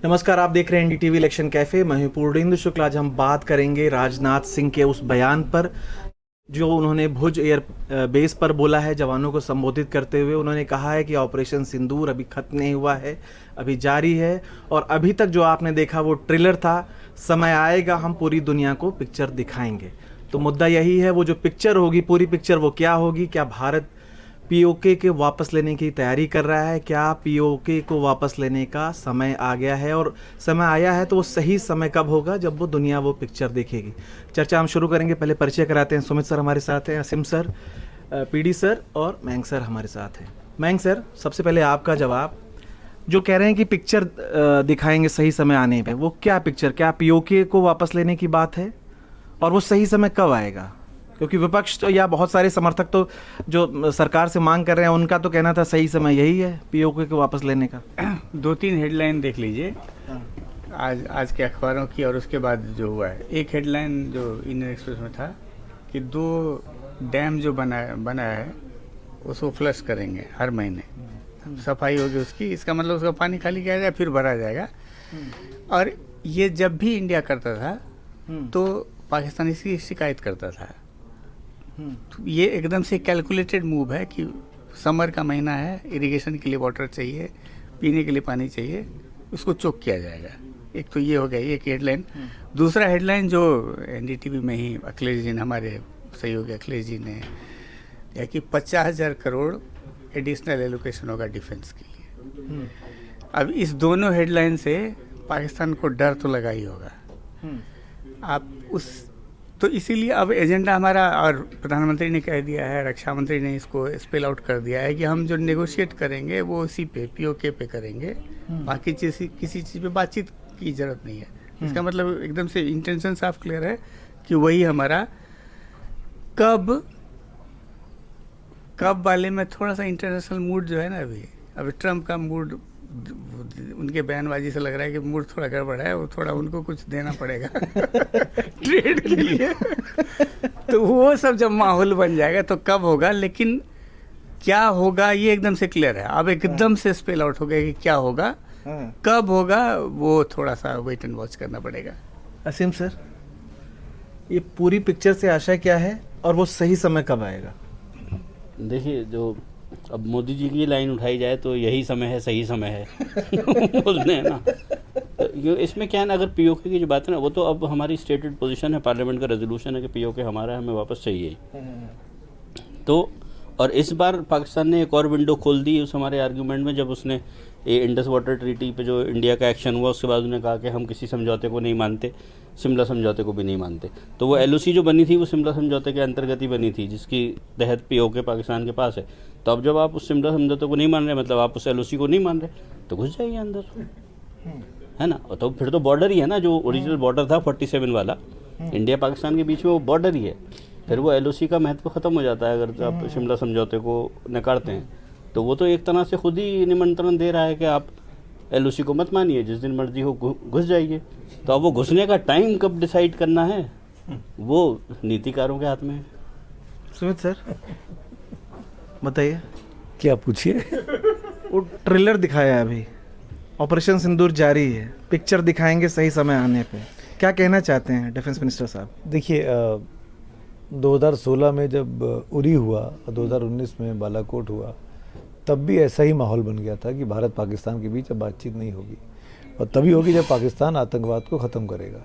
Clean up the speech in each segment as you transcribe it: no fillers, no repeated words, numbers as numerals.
नमस्कार, आप देख रहे हैं एनडीटीवी इलेक्शन कैफे। मैं हूं पूर्णेंदु शुक्ला। आज हम बात करेंगे राजनाथ सिंह के उस बयान पर जो उन्होंने भुज एयर बेस पर बोला है। जवानों को संबोधित करते हुए उन्होंने कहा है कि ऑपरेशन सिंदूर अभी खत्म नहीं हुआ है, अभी जारी है और अभी तक जो आपने देखा वो ट्रेलर था। समय आएगा हम पूरी दुनिया को पिक्चर दिखाएंगे। तो मुद्दा यही है, वो जो पिक्चर होगी, पूरी पिक्चर वो क्या होगी? क्या भारत पीओके के वापस लेने की तैयारी कर रहा है? क्या पीओके को वापस लेने का समय आ गया है? और समय आया है तो वो सही समय कब होगा जब वो दुनिया वो पिक्चर देखेगी? चर्चा हम शुरू करेंगे। पहले परिचय कराते हैं। सुमित सर हमारे साथ हैं, असीम सर, पीडी सर और मैंग सर हमारे साथ हैं। मैंग सर, सबसे पहले आपका जवाब। जो कह रहे हैं कि पिक्चर दिखाएंगे सही समय आने पे, वो क्या पिक्चर? क्या पीओके को वापस लेने की बात है? और वो सही समय कब आएगा? क्योंकि विपक्ष तो या बहुत सारे समर्थक तो जो सरकार से मांग कर रहे हैं, उनका तो कहना था सही समय यही है पीओके को वापस लेने का। 2-3 हेडलाइन देख लीजिए आज के अखबारों की, और उसके बाद जो हुआ है। एक हेडलाइन जो इंडियन एक्सप्रेस में था कि 2 डैम जो बना है उसको फ्लश करेंगे हर महीने, सफाई होगी उसकी। इसका मतलब उसका पानी खाली किया जाएगा, फिर भरा जाएगा। और ये जब भी इंडिया करता था तो पाकिस्तान इसकी शिकायत करता था। तो ये एकदम से कैलकुलेटेड मूव है कि समर का महीना है, इरिगेशन के लिए वाटर चाहिए, पीने के लिए पानी चाहिए, उसको चोक किया जाएगा। एक तो ये हो गया, एक हेडलाइन। दूसरा हेडलाइन जो एनडीटीवी में ही अखिलेश जी ने, हमारे सहयोगी अखिलेश जी ने, या कि 50,000 करोड़ एडिशनल एलोकेशन होगा डिफेंस के लिए। अब इस दोनों हेडलाइन से पाकिस्तान को डर तो लगा ही होगा। आप उस तो इसीलिए अब एजेंडा हमारा, और प्रधानमंत्री ने कह दिया है, रक्षा मंत्री ने इसको स्पेल आउट कर दिया है कि हम जो नेगोशिएट करेंगे वो इसी पे, पीओके पे करेंगे। बाकी किसी चीज़ पे बातचीत की जरूरत नहीं है। इसका मतलब एकदम से इंटेंशन साफ क्लियर है कि वही हमारा कब वाले में थोड़ा सा इंटरनेशनल मूड जो है ना, अभी ट्रम्प का मूड, उनके बयानबाजी से लग रहा है कि मूड थोड़ा गड़बड़ है, वो थोड़ा उनको कुछ देना पड़ेगा ट्रेड के लिए। तो वो सब जब माहौल बन जाएगा तो कब होगा, लेकिन क्या होगा ये एकदम से क्लियर है। अब एकदम से स्पेल आउट हो गया कि क्या होगा, कब होगा, वो थोड़ा सा वेट एंड वॉच करना पड़ेगा। असीम सर, ये पूरी पिक्चर से आशा क्या है और वो सही समय कब आएगा? देखिए, जो अब मोदी जी की लाइन उठाई जाए तो यही समय है, सही समय है बोलते हैं ना। तो इसमें क्या है ना, अगर पीओके की जो बात है ना, वो तो अब हमारी स्टेटेड पोजीशन है, पार्लियामेंट का रेजोल्यूशन है कि पीओके हमारा है, हमें वापस चाहिए। तो और इस बार पाकिस्तान ने एक और विंडो खोल दी उस हमारे आर्ग्यूमेंट में, जब उसने ये इंडस वाटर ट्रीटी पे जो इंडिया का एक्शन हुआ, उसके बाद उन्होंने कहा कि हम किसी समझौते को नहीं मानते, शिमला समझौते को भी नहीं मानते। तो वो एलओसी जो बनी थी वो शिमला समझौते के अंतर्गत ही बनी थी, जिसकी तहत पीओके पाकिस्तान के पास है। तो अब जब आप उस शिमला समझौते को नहीं मान रहे, मतलब आप उस एलओसी को नहीं मान रहे, तो घुस जाइए अंदर, है ना। तो फिर तो बॉर्डर ही है ना, जो ओरिजिनल बॉर्डर था 47 वाला इंडिया पाकिस्तान के बीच में, वो बॉर्डर ही है। फिर वो एलओसी का महत्व ख़त्म हो जाता है अगर आप शिमला समझौते को नकारते हैं। तो वो तो एक तरह से खुद ही निमंत्रण दे रहा है कि आप एलओसी को मत मानिए, जिस दिन मर्जी हो घुस जाइए। तो अब वो घुसने का टाइम कब डिसाइड करना है, वो नीतिकारों के हाथ में है। सुमित सर बताइए। क्या पूछिए? वो ट्रेलर दिखाया है अभी, ऑपरेशन सिंदूर जारी है, पिक्चर दिखाएंगे सही समय आने पे। क्या कहना चाहते हैं डिफेंस मिनिस्टर साहब? देखिए, 2016 में जब उरी हुआ और 2019 में बालाकोट हुआ, तब भी ऐसा ही माहौल बन गया था कि भारत पाकिस्तान के बीच अब बातचीत नहीं होगी, और तभी होगी जब पाकिस्तान आतंकवाद को ख़त्म करेगा।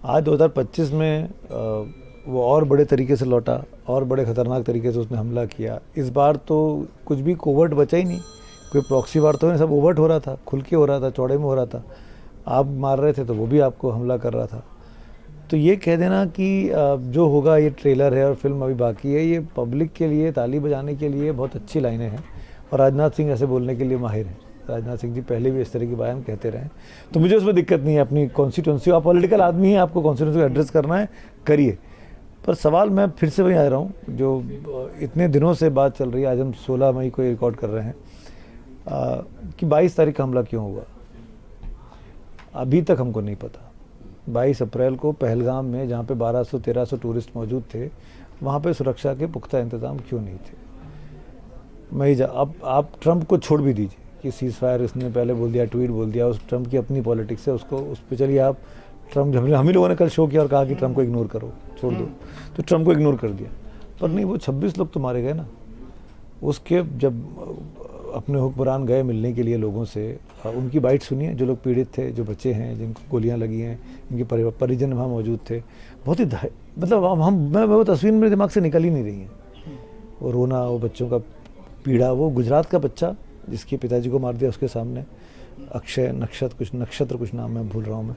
आज 2025 में वो और बड़े तरीके से लौटा, और बड़े ख़तरनाक तरीके से उसने हमला किया। इस बार तो कुछ भी कोवर्ट बचा ही नहीं, कोई प्रॉक्सी वार तो नहीं, सब ओवर्ट हो रहा था, खुल के हो रहा था, चौड़े में हो रहा था। आप मार रहे थे तो वो भी आपको हमला कर रहा था। तो ये कह देना कि जो होगा ये ट्रेलर है और फिल्म अभी बाकी है, ये पब्लिक के लिए ताली बजाने के लिए बहुत अच्छी लाइनें हैं, और राजनाथ सिंह ऐसे बोलने के लिए माहिर हैं। राजनाथ सिंह जी पहले भी इस तरह की बयान कहते रहे, तो मुझे उसमें दिक्कत नहीं है। अपनी कॉन्स्टिट्यूंसी, आप पॉलिटिकल आदमी हैं, आपको कॉन्स्टिट्यूंसी को एड्रेस करना है, करिए। पर सवाल मैं फिर से वही आ रहा हूँ, जो इतने दिनों से बात चल रही है, आज हम 16 मई को रिकॉर्ड कर रहे हैं, कि 22 तारीख का हमला क्यों हुआ, अभी तक हमको नहीं पता। 22 अप्रैल को पहलगाम में, जहाँ पे 1200-1300 टूरिस्ट मौजूद थे, वहाँ पे सुरक्षा के पुख्ता इंतजाम क्यों नहीं थे? अब आप ट्रंप को छोड़ भी दीजिए, कि सीज़ फायर इसने पहले बोल दिया, ट्वीट बोल दिया, उस ट्रम्प की अपनी पॉलिटिक्स है, उसको उस पर चलिए आप ट्रम्प, हम ही लोगों ने कल शो किया और कहा कि ट्रम्प को इग्नोर करो, छोड़ दो, तो ट्रम्प को इग्नोर कर दिया। पर नहीं, वो 26 लोग तो मारे गए ना। उसके जब अपने हुक्मरान गए मिलने के लिए लोगों से, उनकी बाइट सुनिए, जो लोग पीड़ित थे, जो बच्चे हैं जिनको गोलियां लगी हैं, इनके परिजन वहाँ मौजूद थे। बहुत ही मतलब मैं वो तस्वीर मेरे दिमाग से निकल ही नहीं रही है। वो रोना, वो बच्चों का पीड़ा, वो गुजरात का बच्चा जिसके पिताजी को मार दिया उसके सामने, अक्षय नक्षत्र कुछ नाम मैं भूल रहा हूँ मैं,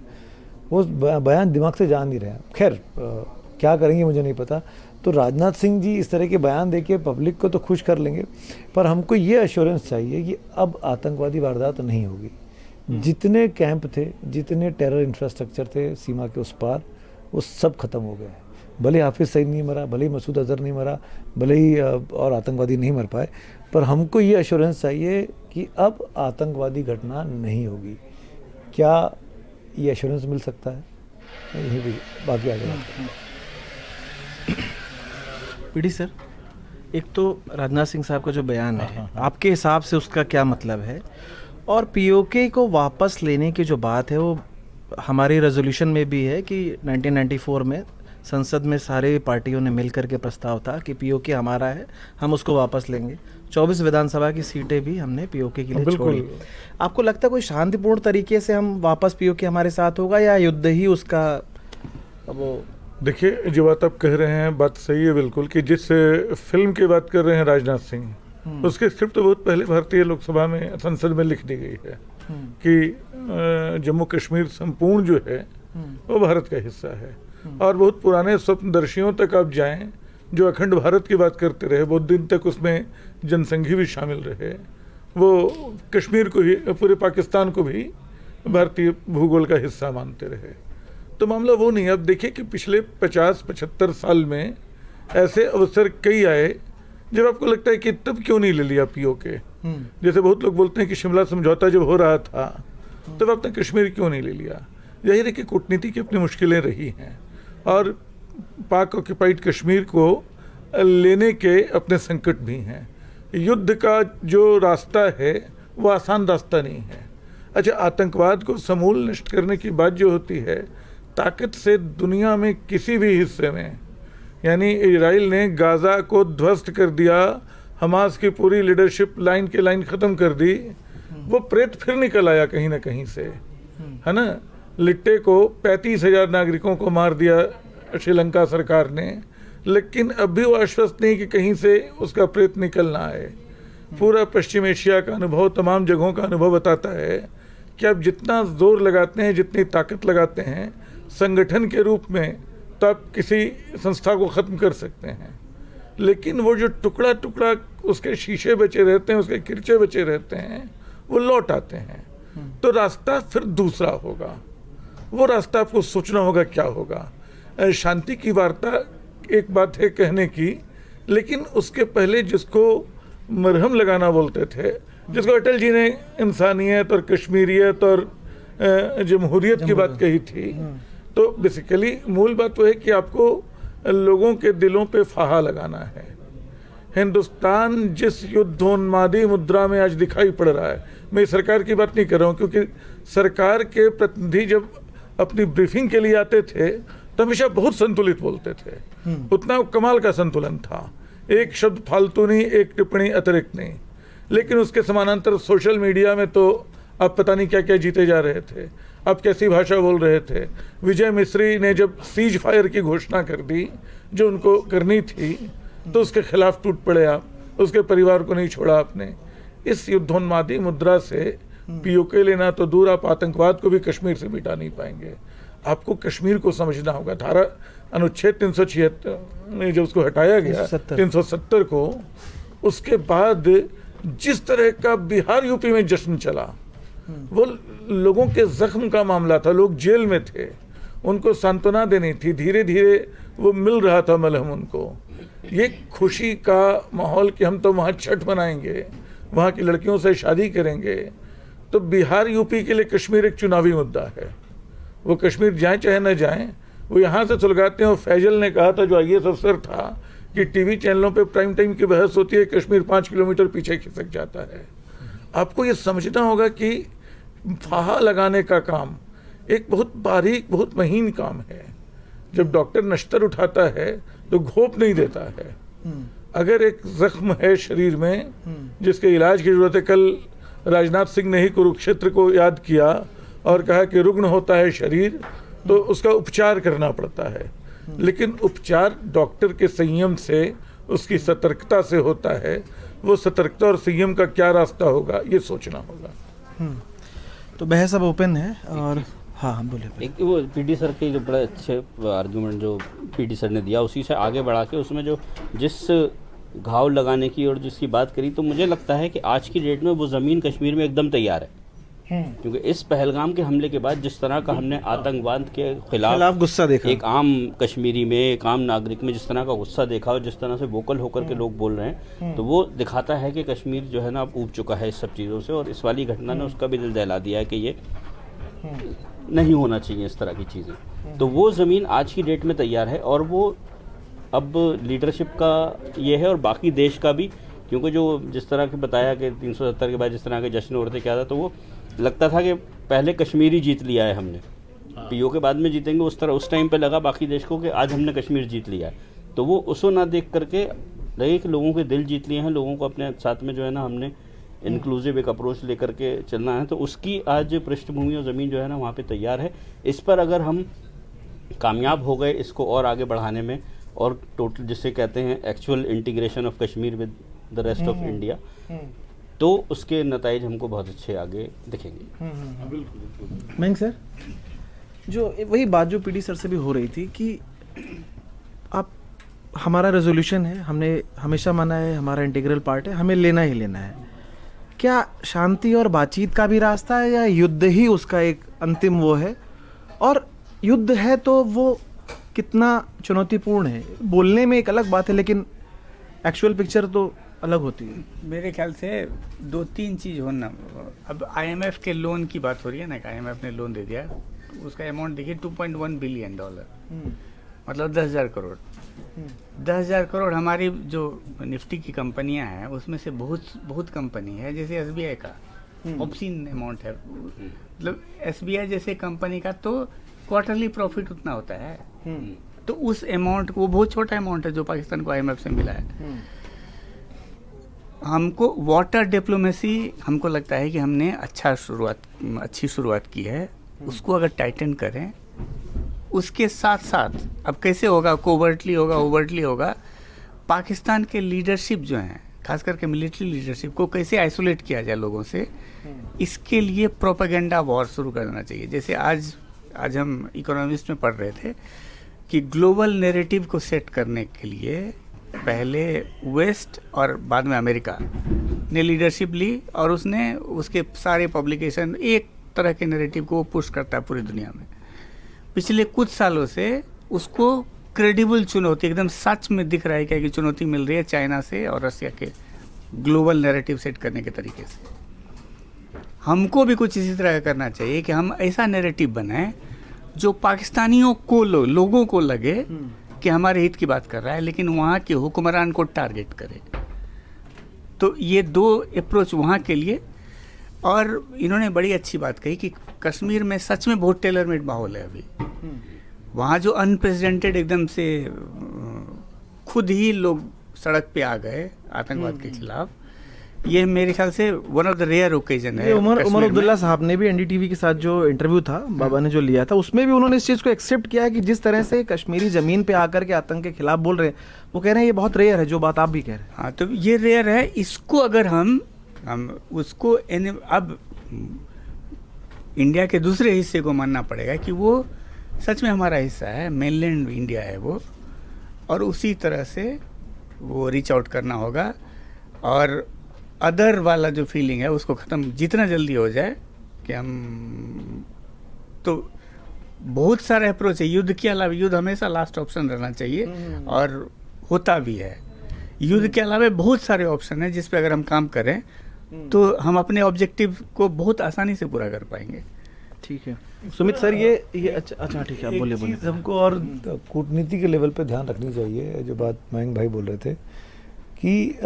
वो बयान दिमाग से जा नहीं रहे हैं। खैर क्या करेंगे मुझे नहीं पता। तो राजनाथ सिंह जी इस तरह के बयान देके पब्लिक को तो खुश कर लेंगे, पर हमको ये एश्योरेंस चाहिए कि अब आतंकवादी वारदात नहीं होगी। जितने कैंप थे, जितने टेरर इंफ्रास्ट्रक्चर थे सीमा के उस पार, वो सब खत्म हो गए हैं। भले हाफिज़ सईद नहीं मरा, भले ही मसूद अजहर नहीं मरा, भले ही और आतंकवादी नहीं मर पाए, पर हमको ये एश्योरेंस चाहिए कि अब आतंकवादी घटना नहीं होगी। क्या ये एश्योरेंस मिल सकता है? यही भी बाकी आगे पीडी सर, एक तो राजनाथ सिंह साहब का जो बयान है, आपके हिसाब से उसका क्या मतलब है? और पीओके को वापस लेने की जो बात है, वो हमारी रेजोल्यूशन में भी है कि 1994 में संसद में सारे पार्टियों ने मिलकर के प्रस्ताव था कि पीओके हमारा है, हम उसको वापस लेंगे। 24 विधानसभा की सीटें भी हमने पीओके के लिए छोड़ी। आपको लगता है कोई शांतिपूर्ण तरीके से हम वापस पीओके हमारे साथ होगा, या युद्ध ही उसका? वो देखिए, जो बात आप कह रहे हैं बात सही है बिल्कुल, कि जिस फिल्म की बात कर रहे हैं राजनाथ सिंह, उसकी स्क्रिप्ट तो बहुत पहले भारतीय लोकसभा में, संसद में लिख दी गई है कि जम्मू कश्मीर संपूर्ण जो है वो भारत का हिस्सा है। और बहुत पुराने स्वप्नदर्शियों तक आप जाएं जो अखंड भारत की बात करते रहे, बहुत दिन तक उसमें जनसंघी भी शामिल रहे, वो कश्मीर को ही, पूरे पाकिस्तान को भी भारतीय भूगोल का हिस्सा मानते रहे। तो मामला वो नहीं। अब देखिए कि पिछले 50-75 साल में ऐसे अवसर कई आए जब आपको लगता है कि तब क्यों नहीं ले लिया पीओके। जैसे बहुत लोग बोलते हैं कि शिमला समझौता जब हो रहा था तब आपने कश्मीर क्यों नहीं ले लिया। जाहिर है कि कूटनीति की अपनी मुश्किलें रही हैं और पाक ऑक्यूपाइड कश्मीर को लेने के अपने संकट भी हैं। युद्ध का जो रास्ता है वो आसान रास्ता नहीं है। अच्छा, आतंकवाद को समूल नष्ट करने की बात जो होती है, ताकत से दुनिया में किसी भी हिस्से में, यानी इजराइल ने गाज़ा को ध्वस्त कर दिया, हमास की पूरी लीडरशिप लाइन के लाइन ख़त्म कर दी, वो प्रेत फिर निकल आया कहीं ना कहीं से, है ना। लिट्टे को 35,000 नागरिकों को मार दिया श्रीलंका सरकार ने, लेकिन अब भी वो आश्वस्त नहीं कि कहीं से उसका प्रेत निकल ना आए। पूरा पश्चिम एशिया का अनुभव, तमाम जगहों का अनुभव बताता है कि आप जितना जोर लगाते हैं, जितनी ताकत लगाते हैं संगठन के रूप में, तो आप किसी संस्था को ख़त्म कर सकते हैं, लेकिन वो जो टुकड़ा टुकड़ा उसके शीशे बचे रहते हैं, उसके किरचे बचे रहते हैं, वो लौट आते हैं। तो रास्ता फिर दूसरा होगा, वो रास्ता आपको सोचना होगा क्या होगा। शांति की वार्ता एक बात है कहने की, लेकिन उसके पहले जिसको मरहम लगाना बोलते थे, जिसको अटल जी ने इंसानियत और कश्मीरियत और जमहूरियत की बात कही थी, तो बेसिकली मूल बात वो है कि आपको लोगों के दिलों पे फाहा लगाना है। हिंदुस्तान जिस युद्धोन्मादी मुद्रा में आज दिखाई पड़ रहा है, मैं सरकार की बात नहीं कर रहा हूँ, क्योंकि सरकार के प्रतिनिधि जब अपनी ब्रीफिंग के लिए आते थे तो हमेशा बहुत संतुलित बोलते थे, उतना कमाल का संतुलन था, एक शब्द फालतू नहीं, एक टिप्पणी अतिरिक्त नहीं। लेकिन उसके समानांतर सोशल मीडिया में तो आप पता नहीं क्या क्या जीते जा रहे थे, आप कैसी भाषा बोल रहे थे। विजय मिश्री ने जब सीज फायर की घोषणा कर दी जो उनको करनी थी, तो उसके खिलाफ टूट पड़े आप, उसके परिवार को नहीं छोड़ा आपने। इस युद्धोन्मादी मुद्रा से पीओके लेना तो दूर, आप आतंकवाद को भी कश्मीर से मिटा नहीं पाएंगे। आपको कश्मीर को समझना होगा। धारा अनुच्छेद 376 में जब उसको हटाया गया 370 को, उसके बाद जिस तरह का बिहार यूपी में जश्न चला, वो लोगों के जख्म का मामला था, लोग जेल में थे, उनको सांत्वना देनी थी, धीरे धीरे वो मिल रहा था मलहम उनको। ये खुशी का माहौल कि हम तो वहाँ छठ मनाएंगे, वहाँ की लड़कियों से शादी करेंगे। तो बिहार यूपी के लिए कश्मीर एक चुनावी मुद्दा है, वो कश्मीर जाए चाहे न जाए, वो यहाँ से सुलगाते हैं। और फैजल ने कहा था, जो IAS अफसर था, कि टीवी चैनलों पे प्राइम टाइम की बहस होती है, कश्मीर 5 किलोमीटर पीछे खिसक जाता है। आपको ये समझना होगा कि फाहा लगाने का काम एक बहुत बारीक, बहुत महीन काम है। जब डॉक्टर नश्तर उठाता है तो घोंप नहीं देता है। अगर एक जख्म है शरीर में जिसके इलाज की जरूरत है, कल राजनाथ सिंह ने ही कुरुक्षेत्र को याद किया और कहा कि रुग्ण होता है शरीर तो उसका उपचार करना पड़ता है, लेकिन उपचार डॉक्टर के संयम से, उसकी सतर्कता से होता है। वो सतर्कता और संयम का क्या रास्ता होगा ये सोचना होगा। तो बहस अब ओपन है और हाँ बोले। एक वो पीडी सर के जो बड़े अच्छे आर्गुमेंट जो पीडी सर ने दिया उसी से आगे बढ़ा के उसमें जो जिस घाव लगाने की और जिसकी बात करी, तो मुझे लगता है कि आज की डेट में वो ज़मीन कश्मीर में एकदम तैयार है। क्योंकि इस पहलगाम के हमले के बाद जिस तरह का हमने आतंकवाद के खिलाफ गुस्सा देखा, एक आम कश्मीरी में, एक आम नागरिक में जिस तरह का गुस्सा देखा और जिस तरह से वोकल होकर के लोग बोल रहे हैं, तो वो दिखाता है कि कश्मीर जो है ना अब ऊब चुका है इस सब चीज़ों से। और इस वाली घटना ने उसका भी दिल दहला दिया है कि ये नहीं होना चाहिए इस तरह की चीज़ें। तो वो ज़मीन आज की डेट में तैयार है और वो अब लीडरशिप का ये है और बाकी देश का भी, क्योंकि जो जिस तरह के बताया कि 370 के बाद जिस तरह के जश्न उड़ते क्या था, तो वो लगता था कि पहले कश्मीर ही जीत लिया है हमने, पीओ के बाद में जीतेंगे उस तरह उस टाइम पे लगा बाकी देश को कि आज हमने कश्मीर जीत लिया है। तो वो उसको ना देख करके लगे कि लोगों के दिल जीत लिए हैं, लोगों को अपने साथ में जो है ना हमने इंक्लूसिव एक अप्रोच लेकर के चलना है। तो उसकी आज पृष्ठभूमि और ज़मीन जो है ना वहाँ पे तैयार है। इस पर अगर हम कामयाब हो गए इसको और आगे बढ़ाने में और टोटल जिसे कहते हैं actual integration of Kashmir with the rest of India, तो उसके नताइज हमको बहुत अच्छे आगे दिखेंगे। मयंक सर, जो वही बात जो पीडी सर से भी हो रही थी कि आप हमारा रेजोल्यूशन है, हमने हमेशा माना है, हमारा इंटीग्रल पार्ट है, हमें लेना ही लेना है। क्या शांति और बातचीत का भी रास्ता है या युद्ध ही उसका एक अंतिम वो है? और युद्ध है तो वो कितना चुनौतीपूर्ण है? बोलने में एक अलग बात है लेकिन एक्चुअल पिक्चर तो अलग होती है। मेरे ख्याल से 2-3 चीज़ होना। अब आईएमएफ के लोन की बात हो रही है ना कि आईएमएफ ने लोन दे दिया, उसका अमाउंट देखिए $2.1 बिलियन, मतलब 10,000 करोड़। 10,000 करोड़ हमारी जो निफ्टी की कंपनियां हैं उसमें से बहुत कंपनी है, जैसे एसबीआई का ऑब्सीन अमाउंट है। मतलब एसबीआई जैसे कंपनी का तो क्वार्टरली प्रॉफिट उतना होता है, तो उस अमाउंट को, वो बहुत छोटा अमाउंट है जो पाकिस्तान को आईएमएफ से मिला है। हमको वाटर डिप्लोमेसी, हमको लगता है कि हमने अच्छी शुरुआत की है, उसको अगर टाइटन करें, उसके साथ साथ अब कैसे होगा, कोवर्टली होगा, ओवर्टली होगा, पाकिस्तान के लीडरशिप जो हैं, खास करके मिलिट्री लीडरशिप को कैसे आइसोलेट किया जाए लोगों से, इसके लिए प्रोपेगेंडा वॉर शुरू कर देना चाहिए। जैसे आज हम इकोनॉमिस्ट में पढ़ रहे थे कि ग्लोबल नैरेटिव को सेट करने के लिए पहले वेस्ट और बाद में अमेरिका ने लीडरशिप ली और उसने उसके सारे पब्लिकेशन एक तरह के नैरेटिव को पुश करता है पूरी दुनिया में। पिछले कुछ सालों से उसको क्रेडिबल चुनौती, एकदम सच में दिख रहा है क्या कि चुनौती मिल रही है चाइना से और रसिया के ग्लोबल नैरेटिव सेट करने के तरीके से। हमको भी कुछ इसी तरह का करना चाहिए कि हम ऐसा नैरेटिव बनाएं जो पाकिस्तानियों को लोगों को लगे कि हमारे हित की बात कर रहा है, लेकिन वहाँ के हुक्मरान को टारगेट करे। तो ये 2 अप्रोच वहाँ के लिए। और इन्होंने बड़ी अच्छी बात कही कि कश्मीर में सच में बहुत टेलर मेड माहौल है अभी। वहाँ जो अनप्रेसिडेंटेड एकदम से खुद ही लोग सड़क पे आ गए आतंकवाद के खिलाफ, ये मेरे ख्याल से one of the rare occasion है। उमर अब्दुल्ला साहब ने भी एनडीटीवी के साथ जो इंटरव्यू था बाबा ने जो लिया था, उसमें भी उन्होंने इस चीज़ को एक्सेप्ट किया कि जिस तरह से कश्मीरी ज़मीन पे आकर के आतंक के खिलाफ बोल रहे हैं, वो कह रहे हैं ये बहुत रेयर है, जो बात आप भी कह रहे हैं। हाँ, तो ये रेयर है। इसको अगर हम उसको अब इंडिया के दूसरे हिस्से को मानना पड़ेगा कि वो सच में हमारा हिस्सा है, मेनलैंड इंडिया है वो, और उसी तरह से वो रीच आउट करना होगा और अदर वाला जो फीलिंग है उसको ख़त्म जितना जल्दी हो जाए कि हम। तो बहुत सारे अप्रोच है युद्ध के अलावा। युद्ध हमेशा लास्ट ऑप्शन रहना चाहिए और होता भी है। युद्ध के अलावा बहुत सारे ऑप्शन हैं जिस पे अगर हम काम करें तो हम अपने ऑब्जेक्टिव को बहुत आसानी से पूरा कर पाएंगे। ठीक है सुमित सर, ये अच्छा ठीक है, आप बोले। हमको और कूटनीति के लेवल पे ध्यान रखनी चाहिए। जो बात मयंक भाई बोल रहे थे कि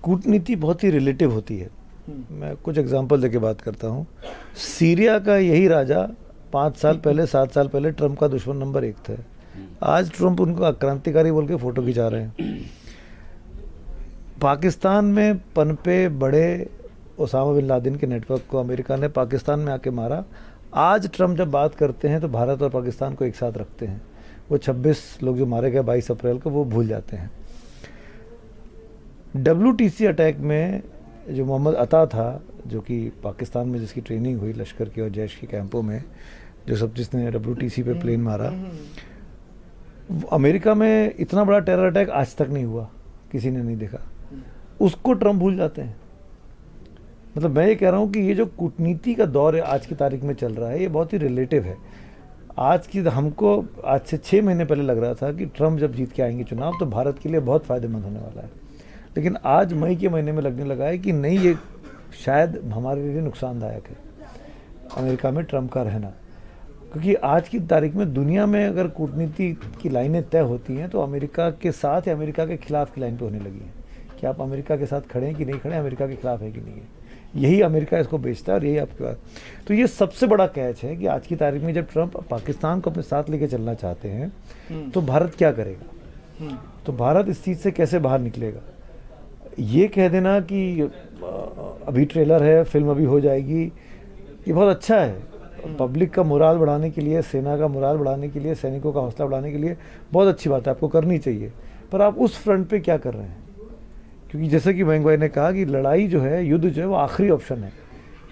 कूटनीति बहुत ही रिलेटिव होती है। मैं कुछ एग्जांपल देके बात करता हूँ। सीरिया का यही राजा 5 साल पहले 7 साल पहले ट्रंप का दुश्मन नंबर 1 था। आज ट्रंप उनको क्रांतिकारी बोल के फ़ोटो खिंचा रहे हैं। पाकिस्तान में पनपे बड़े ओसामा बिन लादेन के नेटवर्क को अमेरिका ने पाकिस्तान में आके मारा। आज ट्रंप जब बात करते हैं तो भारत और पाकिस्तान को एक साथ रखते हैं। वो 26 लोग जो मारे गए 22 अप्रैल को वो भूल जाते हैं। WTC अटैक में जो मोहम्मद अता था, जो कि पाकिस्तान में जिसकी ट्रेनिंग हुई लश्कर की और जैश के कैंपों में, जो सब जिसने WTC पे प्लेन मारा, अमेरिका में इतना बड़ा टेरर अटैक आज तक नहीं हुआ, किसी ने नहीं देखा। उसको ट्रंप भूल जाते हैं। मतलब मैं ये कह रहा हूँ कि ये जो कूटनीति का दौर है आज की तारीख में चल रहा है, ये बहुत ही रिलेटिव है। आज की हमको आज से 6 महीने पहले लग रहा था कि ट्रंप जब जीत के आएंगे चुनाव तो भारत के लिए बहुत फ़ायदेमंद होने वाला है, लेकिन आज मई के महीने में लगने लगा है कि नहीं, ये शायद हमारे लिए नुकसानदायक है अमेरिका में ट्रंप का रहना। क्योंकि आज की तारीख में दुनिया में अगर कूटनीति की लाइनें तय होती हैं तो अमेरिका के साथ या अमेरिका के खिलाफ की लाइन पे होने लगी है कि आप अमेरिका के साथ खड़े हैं कि नहीं खड़े, अमेरिका के खिलाफ है कि नहीं है। यही अमेरिका इसको बेचता है और यही आपके पास। तो ये सबसे बड़ा कैच है कि आज की तारीख में जब ट्रंप पाकिस्तान को अपने साथ लेके चलना चाहते हैं तो भारत क्या करेगा, तो भारत इस चीज़ से कैसे बाहर निकलेगा। ये कह देना कि अभी ट्रेलर है, फिल्म अभी हो जाएगी, ये बहुत अच्छा है। पब्लिक का मोराल बढ़ाने के लिए, सेना का मोराल बढ़ाने के लिए, सैनिकों का हौसला बढ़ाने के लिए बहुत अच्छी बात है, आपको करनी चाहिए। पर आप उस फ्रंट पे क्या कर रहे हैं? क्योंकि जैसे कि मयंक भाई ने कहा कि लड़ाई जो है, युद्ध जो है वो आखिरी ऑप्शन है।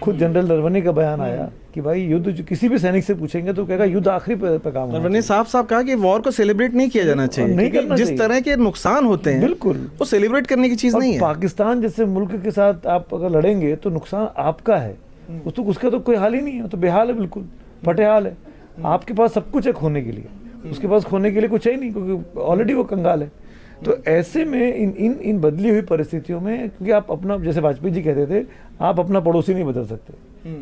खुद जनरल नरवणे का बयान आया कि भाई युद्ध जो किसी भी सैनिक से पूछेंगे तो कहेगा युद्ध आखिरी पे काम होना नरवणे साफ कहा कि वॉर को सेलिब्रेट नहीं किया जाना चाहिए, नहीं क्योंकि करना जिस चाहिए। तरह के नुकसान होते हैं बिल्कुल वो सेलिब्रेट करने की चीज़ और नहीं है। पाकिस्तान जैसे मुल्क के साथ आप अगर लड़ेंगे तो नुकसान आपका है, उसका तो कोई हाल ही नहीं है, तो बेहाल है, बिल्कुल फटे हाल है। आपके पास सब कुछ है खोने के लिए, उसके पास खोने के लिए कुछ है ही नहीं, क्योंकि ऑलरेडी वो कंगाल है। तो ऐसे में इन बदली हुई परिस्थितियों में, क्योंकि आप अपना, जैसे वाजपेयी जी कहते थे, आप अपना पड़ोसी नहीं बदल सकते,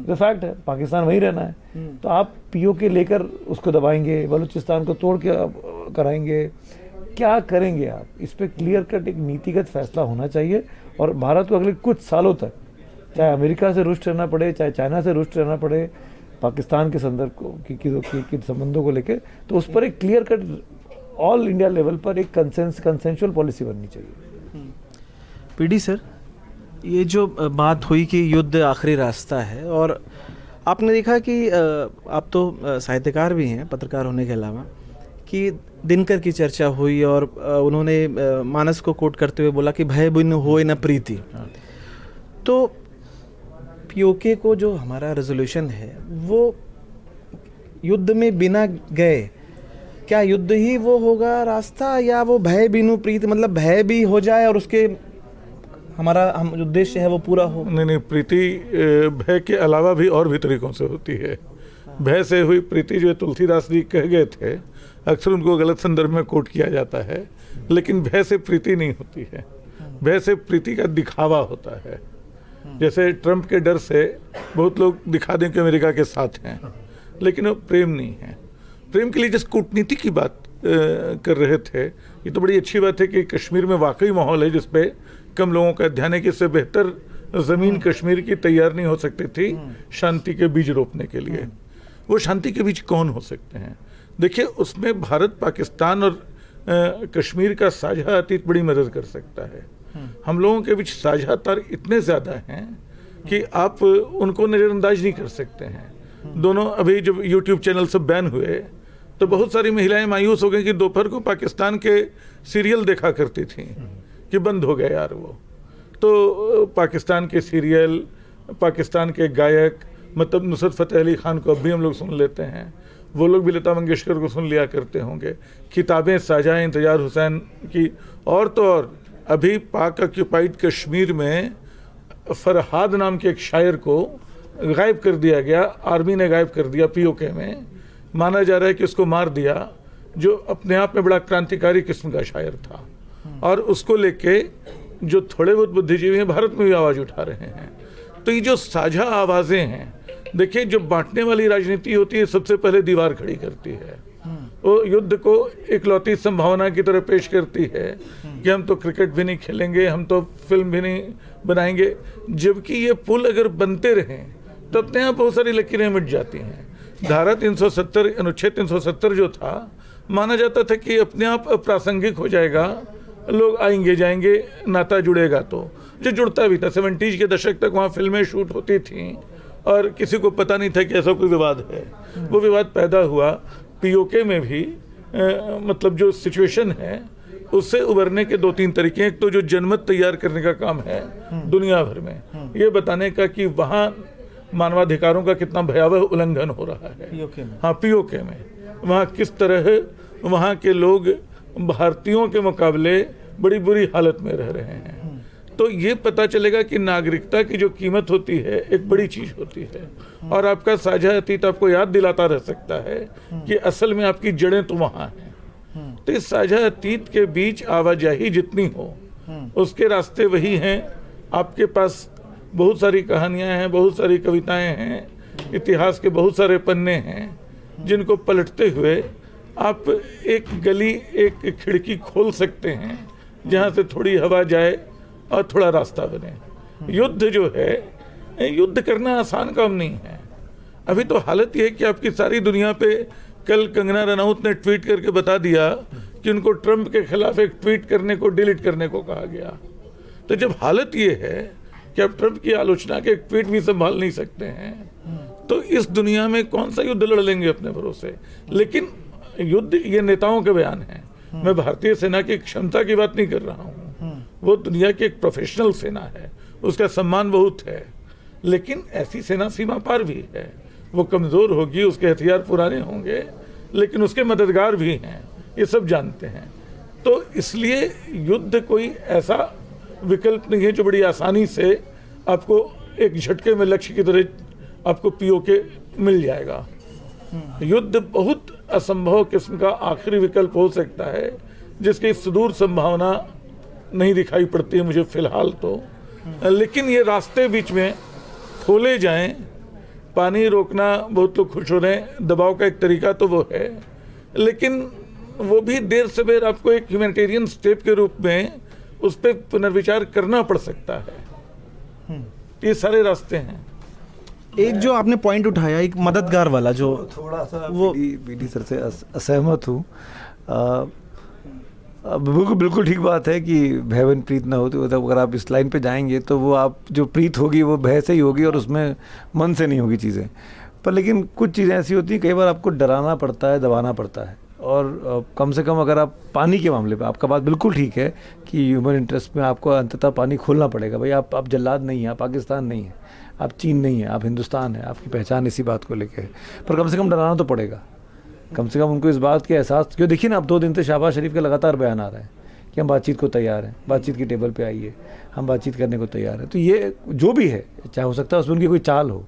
तो फैक्ट है पाकिस्तान वहीं रहना है। तो आप POK लेकर उसको दबाएंगे, बलूचिस्तान को तोड़ के कराएंगे, क्या करेंगे आप? इस पर क्लियर कट एक नीतिगत फैसला होना चाहिए। और भारत को अगले कुछ सालों तक चाहे अमेरिका से रुष्ट रहना पड़े, चाहे चाइना से रुष्ट रहना पड़े, पाकिस्तान के संदर्भ को की संबंधों को लेकर, तो उस पर एक clear cut all India level पर एक कंसेंशुअल पॉलिसी बननी चाहिए। PD सर, ये जो बात हुई कि युद्ध आखिरी रास्ता है, और आपने देखा कि आप तो साहित्यकार भी हैं पत्रकार होने के अलावा, कि दिनकर की चर्चा हुई और उन्होंने मानस को कोट करते हुए बोला कि भय बिन होए न प्रीति। तो POK को जो हमारा रेजोल्यूशन है वो युद्ध में बिना गए, क्या युद्ध ही वो होगा रास्ता, या वो भय बिनु प्रीति, मतलब भय भी हो जाए और उसके हमारा हम उद्देश्य है वो पूरा हो? नहीं, प्रीति भय के अलावा भी और भी तरीकों से होती है। भय से हुई प्रीति जो तुलसीदास जी कह गए थे, अक्सर उनको गलत संदर्भ में कोट किया जाता है, लेकिन भय से प्रीति नहीं होती है। भय से प्रीति का दिखावा होता है। जैसे ट्रंप के डर से बहुत लोग दिखा दें कि अमेरिका के साथ हैं, लेकिन वो प्रेम नहीं है। प्रेम के लिए जिस कूटनीति की बात कर रहे थे, ये तो बड़ी अच्छी बात है कि कश्मीर में वाकई माहौल है जिसपे कम लोगों का ध्यान है कि इससे बेहतर ज़मीन कश्मीर की तैयार नहीं हो सकती थी शांति के बीज रोपने के लिए। वो शांति के बीज कौन हो सकते हैं? देखिए, उसमें भारत, पाकिस्तान और कश्मीर का साझा अतीत बड़ी मदद कर सकता है। हम लोगों के बीच साझा तार इतने ज़्यादा हैं कि आप उनको नज़रअंदाज नहीं कर सकते हैं। दोनों अभी जब YouTube चैनल सब बैन हुए तो बहुत सारी महिलाएं मायूस हो गई कि दोपहर को पाकिस्तान के सीरियल देखा करती थीं कि बंद हो गए यार वो। तो पाकिस्तान के सीरियल, पाकिस्तान के गायक, मतलब नुसरत फ़तेह अली ख़ान को अब भी हम लोग सुन लेते हैं, वो लोग भी लता मंगेशकर को सुन लिया करते होंगे। किताबें साझा हैं इंतजार हुसैन की, और तो और अभी पाक ऑक्यूपाइड कश्मीर में फरहाद नाम के एक शायर को गायब कर दिया गया, आर्मी ने गायब कर दिया POK में। माना जा रहा है कि उसको मार दिया, जो अपने आप में बड़ा क्रांतिकारी किस्म का शायर था। और उसको लेके जो थोड़े बहुत बुद्धिजीवी हैं भारत में भी आवाज़ उठा रहे हैं। तो ये जो साझा आवाज़ें हैं, देखिए, जो बांटने वाली राजनीति होती है सबसे पहले दीवार खड़ी करती है, वो युद्ध को इकलौती संभावना की तरह पेश करती है कि हम तो क्रिकेट भी नहीं खेलेंगे, हम तो फिल्म भी नहीं बनाएंगे, जबकि ये पुल अगर बनते रहें तो अपने आप बहुत सारी लकीरें मिट जाती हैं। धारा 370 अनुच्छेद 370 जो था, माना जाता था कि अपने आप अप्रासंगिक हो जाएगा, लोग आएंगे जाएंगे, नाता जुड़ेगा, तो जो जुड़ता भी था। 70s के दशक तक वहाँ फिल्में शूट होती थीं और किसी को पता नहीं था कि ऐसा कोई विवाद है। वो विवाद पैदा हुआ पीओके में भी। मतलब जो सिचुएशन है उससे उबरने के 2-3 तरीके। एक तो जो जनमत तैयार करने का काम है दुनिया भर में, ये बताने का कि वहाँ मानवाधिकारों का कितना भयावह उल्लंघन हो रहा है। हाँ, पीओके में वहाँ किस तरह वहाँ के लोग भारतीयों के मुकाबले बड़ी बुरी हालत में रह रहे हैं। तो ये पता चलेगा कि नागरिकता की जो कीमत होती है एक बड़ी चीज़ होती है, और आपका साझा अतीत आपको याद दिलाता रह सकता है कि असल में आपकी जड़ें तो वहाँ हैं। तो इस साझा अतीत के बीच आवाजाही जितनी हो, उसके रास्ते वही हैं। आपके पास बहुत सारी कहानियाँ हैं, बहुत सारी कविताएं हैं, इतिहास के बहुत सारे पन्ने हैं, जिनको पलटते हुए आप एक गली, एक खिड़की खोल सकते हैं जहाँ से थोड़ी हवा जाए और थोड़ा रास्ता बने। युद्ध जो है, युद्ध करना आसान काम नहीं है। अभी तो हालत ये है कि आपकी सारी दुनिया पे, कल कंगना रनौत ने ट्वीट करके बता दिया कि उनको ट्रंप के खिलाफ एक ट्वीट करने को डिलीट करने को कहा गया। तो जब हालत ये है कि आप ट्रंप की आलोचना के एक ट्वीट भी संभाल नहीं सकते हैं, तो इस दुनिया में कौन सा युद्ध लड़ लेंगे अपने भरोसे। लेकिन युद्ध ये नेताओं के बयान हैं। मैं भारतीय सेना की क्षमता की बात नहीं कर रहा हूँ। वो दुनिया की एक प्रोफेशनल सेना है, उसका सम्मान बहुत है, लेकिन ऐसी सेना सीमा पार भी है। वो कमज़ोर होगी, उसके हथियार पुराने होंगे, लेकिन उसके मददगार भी हैं, ये सब जानते हैं। तो इसलिए युद्ध कोई ऐसा विकल्प नहीं है जो बड़ी आसानी से आपको एक झटके में लक्ष्य की तरह आपको पीओके मिल जाएगा। युद्ध बहुत असंभव किस्म का आखिरी विकल्प हो सकता है, जिसकी सुदूर संभावना नहीं दिखाई पड़ती है मुझे फिलहाल तो। लेकिन ये रास्ते बीच में खोले जाएं, पानी रोकना बहुत लोग खुश हो रहे हैं, दबाव का एक तरीका तो वो है, लेकिन वो भी देर सवेर आपको एक ह्यूमैनिटेरियन स्टेप के रूप में उस पर पुनर्विचार करना पड़ सकता है। ये सारे रास्ते हैं। एक जो आपने पॉइंट उठाया, एक मददगार वाला, जो थोड़ा सा वो बीडी सर से असहमत हूँ। बिल्कुल ठीक बात है कि भय वन प्रीत ना होती। मतलब अगर आप इस लाइन पे जाएंगे तो वो आप जो प्रीत होगी वो भय से ही होगी और उसमें मन से नहीं होगी चीज़ें। पर लेकिन कुछ चीज़ें ऐसी होती हैं, कई बार आपको डराना पड़ता है, दबाना पड़ता है। और कम से कम अगर आप पानी के मामले पे, आपका बात बिल्कुल ठीक है कि ह्यूमन इंटरेस्ट में आपको अंततः पानी खोलना पड़ेगा। भाई आप जल्लाद नहीं हैं, आप पाकिस्तान नहीं हैं, आप चीन नहीं हैं, आप हिंदुस्तान हैं, आपकी पहचान इसी बात को लेकर है। पर कम से कम डराना तो पड़ेगा, कम से कम उनको इस बात के एहसास। क्यों, देखिए ना, अब 2 दिन से शहबाज शरीफ के लगातार बयान आ रहे हैं कि हम बातचीत को तैयार हैं, बातचीत की टेबल पे आइए, हम बातचीत करने को तैयार हैं। तो ये जो भी है, चाहे हो सकता है उसमें उनकी कोई चाल हो,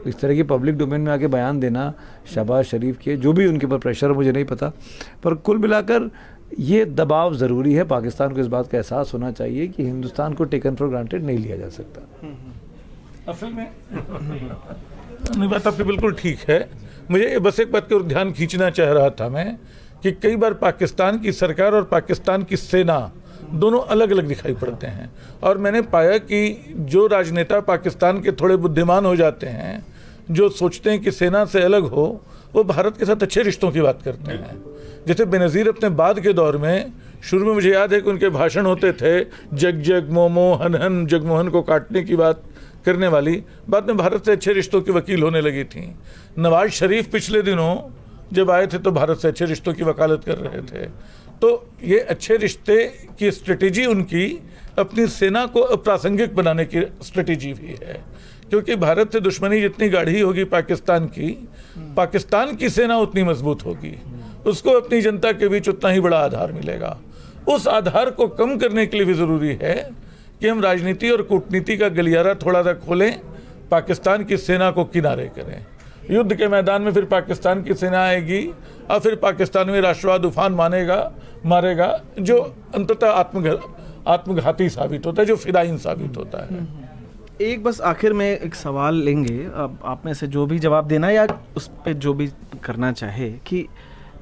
इस तरह की पब्लिक डोमेन में आके बयान देना शहबाज शरीफ के, जो भी उनके ऊपर प्रेशर है मुझे नहीं पता, पर कुल मिलाकर ये दबाव ज़रूरी है। पाकिस्तान को इस बात का एहसास होना चाहिए कि हिंदुस्तान को टेकन फॉर ग्रांटेड नहीं लिया जा सकता। असल में नहीं, बात आपकी बिल्कुल ठीक है। मुझे बस एक बात की ओर ध्यान खींचना चाह रहा था मैं, कि कई बार पाकिस्तान की सरकार और पाकिस्तान की सेना दोनों अलग अलग दिखाई पड़ते हैं। और मैंने पाया कि जो राजनेता पाकिस्तान के थोड़े बुद्धिमान हो जाते हैं, जो सोचते हैं कि सेना से अलग हो, वो भारत के साथ अच्छे रिश्तों की बात करते हैं। जैसे बेनज़ीर अपने बाद के दौर में, शुरू में मुझे याद है कि उनके भाषण होते थे जग जग मोमो हन हन, जगमोहन को काटने की बात करने वाली। बाद में भारत से अच्छे रिश्तों की वकील होने लगी थी। नवाज शरीफ पिछले दिनों जब आए थे तो भारत से अच्छे रिश्तों की वकालत कर रहे थे। तो ये अच्छे रिश्ते की स्ट्रेटेजी उनकी अपनी सेना को अप्रासंगिक बनाने की स्ट्रेटेजी भी है, क्योंकि भारत से दुश्मनी जितनी गाढ़ी होगी पाकिस्तान की सेना उतनी मजबूत होगी, उसको अपनी जनता के बीच उतना ही बड़ा आधार मिलेगा। उस आधार को कम करने के लिए भी ज़रूरी है कि हम राजनीति और कूटनीति का गलियारा थोड़ा सा खोलें, पाकिस्तान की सेना को किनारे करें। युद्ध के मैदान में फिर पाकिस्तान की सेना आएगी और फिर पाकिस्तान में राष्ट्रवाद उफान मारेगा, जो अंततः आत्मघाती साबित होता है, जो फिदाइन साबित होता है। एक बस आखिर में एक सवाल लेंगे, अब आप में से जो भी जवाब देना या उस पर जो भी करना चाहे, कि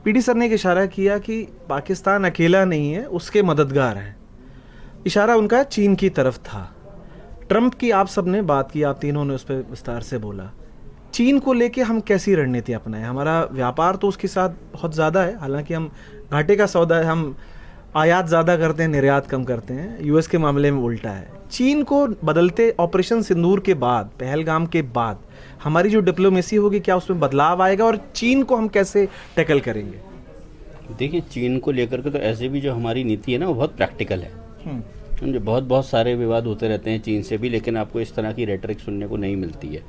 पीडी सर ने एक इशारा किया कि पाकिस्तान अकेला नहीं है, उसके मददगार हैं। इशारा उनका चीन की तरफ था। ट्रंप की आप सब ने बात की, आप तीनों ने उस पर विस्तार से बोला। चीन को लेके हम कैसी रणनीति अपनाएं? हमारा व्यापार तो उसके साथ बहुत ज़्यादा है, हालांकि हम घाटे का सौदा है, हम आयात ज़्यादा करते हैं, निर्यात कम करते हैं। यूएस के मामले में उल्टा है। चीन को बदलते ऑपरेशन सिंदूर के बाद, पहलगाम के बाद हमारी जो डिप्लोमेसी होगी, क्या उसमें बदलाव आएगा और चीन को हम कैसे टैकल करेंगे? देखिए, चीन को लेकर के तो ऐसे भी जो हमारी नीति है ना, वो बहुत प्रैक्टिकल है। समझे, बहुत सारे विवाद होते रहते हैं चीन से भी, लेकिन आपको इस तरह की रेटरिक सुनने को नहीं मिलती है।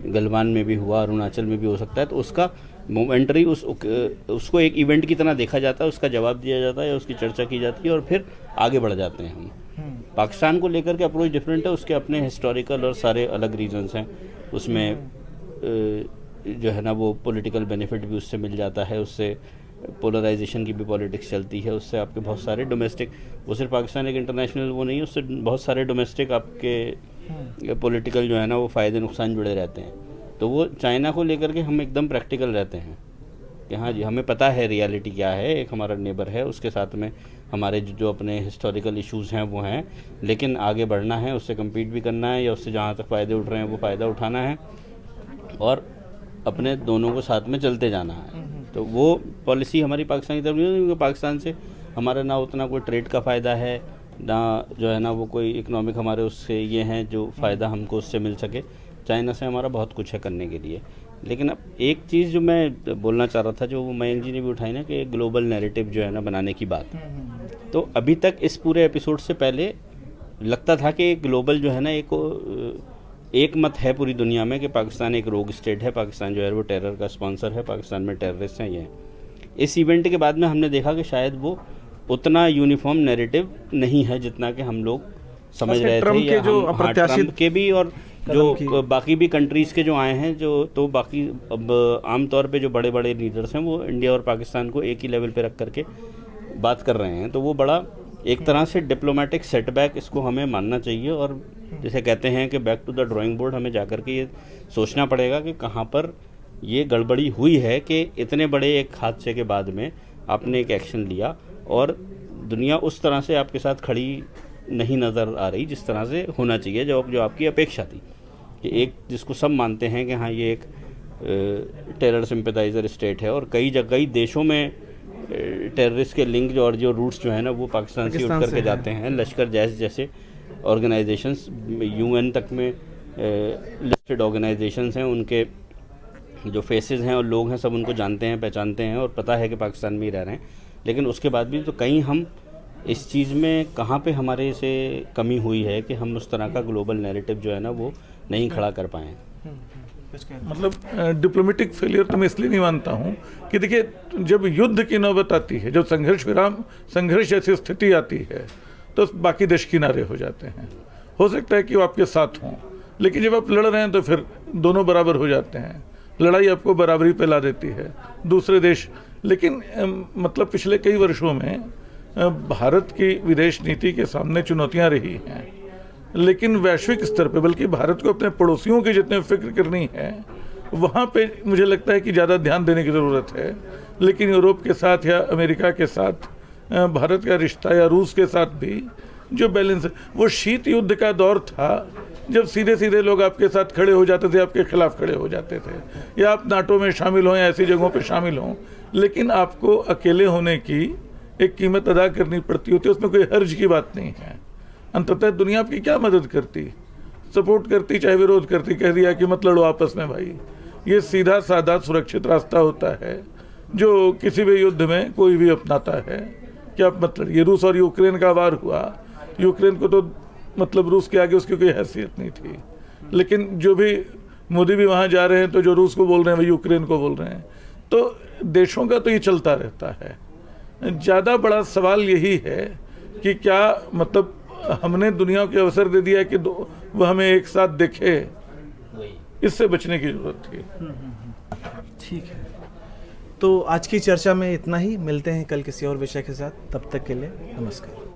गलवान में भी हुआ, अरुणाचल में भी हो सकता है, तो उसका मोमेंटरी उसको एक इवेंट की तरह देखा जाता है, उसका जवाब दिया जाता है या उसकी चर्चा की जाती है और फिर आगे बढ़ जाते हैं हम। पाकिस्तान को लेकर के अप्रोच डिफरेंट है, उसके अपने हिस्टोरिकल और सारे अलग रीजंस हैं। उसमें जो है ना, वो पॉलिटिकल बेनिफिट भी उससे मिल जाता है, उससे पोलराइजेशन की भी पॉलिटिक्स चलती है, उससे आपके बहुत सारे डोमेस्टिक, वो सिर्फ पाकिस्तान एक इंटरनेशनल वो नहीं है, उससे बहुत सारे डोमेस्टिक आपके पॉलिटिकल जो है ना, वो फ़ायदे नुकसान जुड़े रहते हैं। तो वो चाइना को लेकर के हम एकदम प्रैक्टिकल रहते हैं कि हाँ जी, हमें पता है रियलिटी क्या है, एक हमारा नेबर है, उसके साथ में हमारे जो अपने हिस्टोरिकल इश्यूज़ हैं वो हैं, लेकिन आगे बढ़ना है, उससे कम्पीट भी करना है, या उससे जहाँ तक फ़ायदे उठ रहे हैं वो फ़ायदा उठाना है और अपने दोनों को साथ में चलते जाना है। तो वो पॉलिसी हमारी पाकिस्तान की तरफ नहीं होती, क्योंकि पाकिस्तान से हमारा ना उतना कोई ट्रेड का फ़ायदा है, ना जो है ना वो कोई इकोनॉमिक हमारे उससे ये हैं जो फ़ायदा हमको उससे मिल सके। चाइना से हमारा बहुत कुछ है करने के लिए। लेकिन अब एक चीज़ जो मैं बोलना चाह रहा था, जो मयंक जी ने भी उठाई ना, कि ग्लोबल नैरेटिव जो है ना बनाने की बात, तो अभी तक इस पूरे एपिसोड से पहले लगता था कि ग्लोबल जो है ना, एक मत है पूरी दुनिया में कि पाकिस्तान एक रोग स्टेट है, पाकिस्तान जो है वो टेरर का स्पॉन्सर है, पाकिस्तान में टेररिस्ट हैं ये। इस इवेंट के बाद में हमने देखा कि शायद वो उतना यूनिफॉर्म नैरेटिव नहीं है जितना कि हम लोग समझ रहे थे, या ट्रंप के भी और जो बाकी भी कंट्रीज़ के जो आए हैं, जो तो बाकी अब आमतौर पे जो बड़े बड़े लीडर्स हैं वो इंडिया और पाकिस्तान को एक ही लेवल पे रख करके बात कर रहे हैं। तो वो बड़ा एक तरह से डिप्लोमेटिक सेटबैक इसको हमें मानना चाहिए, और जैसे कहते हैं कि back to the drawing board हमें जा कर के ये सोचना पड़ेगा कि कहाँ पर ये गड़बड़ी हुई है कि इतने बड़े एक हादसे के बाद में आपने एक एक्शन लिया और दुनिया उस तरह से आपके साथ खड़ी नहीं नज़र आ रही जिस तरह से होना चाहिए, जो आपकी अपेक्षा थी कि एक जिसको सब मानते हैं कि हाँ ये एक टेरर सिंपैथाइजर स्टेट है, और कई देशों में टेररिस्ट के लिंक और जो रूट्स जो है ना वो पाकिस्तान से उठ करके जाते हैं। लश्कर जैसे ऑर्गेनाइजेशंस, यूएन तक में लिस्टेड ऑर्गेनाइजेशंस हैं, उनके जो फेसेस हैं और लोग हैं सब उनको जानते हैं, पहचानते हैं और पता है कि पाकिस्तान में ही रह रहे हैं। लेकिन उसके बाद भी तो कहीं हम इस चीज़ में कहाँ पे हमारे से कमी हुई है कि हम उस तरह का ग्लोबल नैरेटिव जो है ना वो नहीं खड़ा कर पाए। मतलब डिप्लोमेटिक फेलियर तो मैं इसलिए नहीं मानता हूँ कि देखिए, जब युद्ध की नौबत आती है, जब संघर्ष जैसी स्थिति आती है, तो बाकी देश किनारे हो जाते हैं। हो सकता है कि वो आपके साथ हों, लेकिन जब आप लड़ रहे हैं तो फिर दोनों बराबर हो जाते हैं। लड़ाई आपको बराबरी पे ला देती है दूसरे देश। लेकिन मतलब पिछले कई वर्षों में भारत की विदेश नीति के सामने चुनौतियां रही हैं, लेकिन वैश्विक स्तर पे, बल्कि भारत को अपने पड़ोसियों की जितने फिक्र करनी है वहाँ पे मुझे लगता है कि ज़्यादा ध्यान देने की ज़रूरत है। लेकिन यूरोप के साथ या अमेरिका के साथ भारत का रिश्ता, या रूस के साथ भी जो बैलेंस है, वो शीत युद्ध का दौर था जब सीधे सीधे लोग आपके साथ खड़े हो जाते थे, आपके खिलाफ खड़े हो जाते थे, या आप नाटो में शामिल हों या ऐसी जगहों पे शामिल हों, लेकिन आपको अकेले होने की एक कीमत अदा करनी पड़ती होती है। उसमें कोई हर्ज की बात नहीं है। अंततः दुनिया आपकी क्या मदद करती, सपोर्ट करती चाहे विरोध करती, कह दिया कि मत लड़ो आपस में भाई। ये सीधा साधा सुरक्षित रास्ता होता है जो किसी भी युद्ध में कोई भी अपनाता है कि आप मत लड़िए। रूस और यूक्रेन का वार हुआ, यूक्रेन को तो मतलब रूस के आगे उसकी कोई हैसियत नहीं थी, लेकिन जो भी मोदी भी वहाँ जा रहे हैं तो जो रूस को बोल रहे हैं वही यूक्रेन को बोल रहे हैं। तो देशों का तो ये चलता रहता है। ज़्यादा बड़ा सवाल यही है कि क्या मतलब हमने दुनिया को अवसर दे दिया कि वह हमें एक साथ देखे, इससे बचने की जरूरत थी। ठीक है, तो आज की चर्चा में इतना ही। मिलते हैं कल किसी और विषय के साथ, तब तक के लिए नमस्कार।